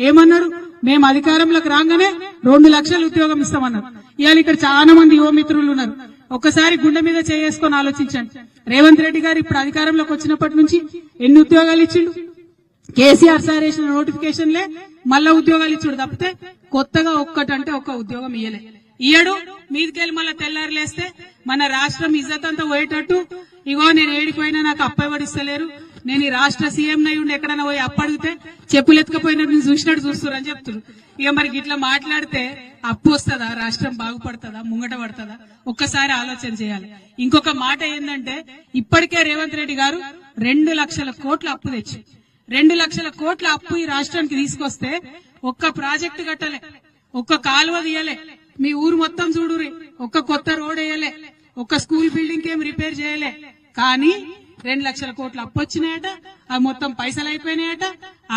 ఏమన్నారు? మేము అధికారంలోకి రాగానే 2 లక్షల ఉద్యోగం ఇస్తామన్నారు. ఇవాళ ఇక్కడ చాలా మంది యువ మిత్రులు ఉన్నారు. ఒక్కసారి గుండె మీద చేసుకొని ఆలోచించండి. రేవంత్ రెడ్డి గారు ఇప్పుడు అధికారంలోకి వచ్చినప్పటి నుంచి ఎన్ని ఉద్యోగాలు ఇచ్చిండు? కేసీఆర్ సార్ వేసిన నోటిఫికేషన్లే మళ్ళా ఉద్యోగాలు ఇచ్చుడు తప్పితే కొత్తగా ఒక్కటంటే ఒక్క ఉద్యోగం ఇయ్యడు. మీదికెళ్ళి మళ్ళా తెల్లారులేస్తే మన రాష్ట్రం ఇజ్జత్ అంతా పోయేటట్టు, ఇగో నేను ఏడిపోయినా నాకు అప్పవడిస్తలేరు, నేను ఈ రాష్ట్ర సీఎం నై ఉండి ఎక్కడైనా పోయి అప్పడిగితే చెప్పులు ఎత్తుకపోయినట్టు నేను చూసినట్టు చూస్తున్నారు అని చెప్తున్నారు. ఇక మరి ఇట్లా మాట్లాడితే అప్పు వస్తుందా? రాష్ట్రం బాగుపడుతుందా? ముంగట పడుతుందా? ఒక్కసారి ఆలోచన చేయాలి. ఇంకొక మాట ఏంటంటే, ఇప్పటికే రేవంత్ రెడ్డి గారు 2 లక్షల కోట్ల అప్పు తెచ్చి 2 లక్షల కోట్ల అప్పు ఈ రాష్ట్రానికి తీసుకొస్తే ఒక్క ప్రాజెక్టు కట్టలే, ఒక్క కాలువ తీయలే, మీ ఊరు మొత్తం చూడురి, ఒక్క కొత్త రోడ్ వేయలే, ఒక్క స్కూల్ బిల్డింగ్ ఏం రిపేర్ చేయలే. కానీ 2 లక్షల కోట్ల అప్పు వచ్చినాయట, అవి మొత్తం పైసలు అయిపోయినాయట.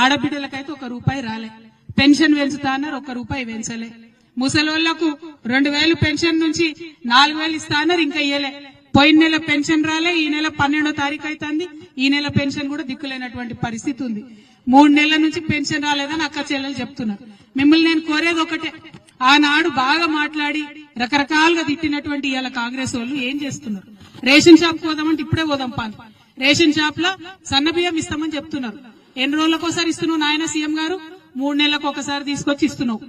ఆడబిడ్డలకైతే 1 రూపాయి రాలే. పెన్షన్ పెంచుతా అన్నారు, 1 రూపాయి పెంచలే. ముసలోళ్లకు 2000 పెన్షన్ నుంచి 4000 ఇస్తా అన్నారు, ఇంకా ఇయ్యలే. పోయిన నెల పెన్షన్ రాలే, ఈ నెల 12వ తారీఖు అవుతుంది, ఈ నెల పెన్షన్ కూడా దిక్కులేనటువంటి పరిస్థితి ఉంది. 3 నెలల నుంచి పెన్షన్ రాలేదని అక్క చెల్లెలు చెప్తున్నారు. మిమ్మల్ని నేను కోరేది ఒకటే, ఆనాడు బాగా మాట్లాడి రకరకాలుగా తిట్టినటువంటి ఇవాళ కాంగ్రెస్ వాళ్ళు ఏం చేస్తున్నారు? రేషన్ షాప్ పోదామంటే ఇప్పుడే పోదాం పాలు, రేషన్ షాప్ లో సన్న బియ్యం ఇస్తామని చెప్తున్నారు. ఎన్ని రోజులకు ఒకసారి ఇస్తున్నావు నాయన సీఎం గారు? 3 నెలలకు ఒకసారి తీసుకొచ్చి ఇస్తున్నావు.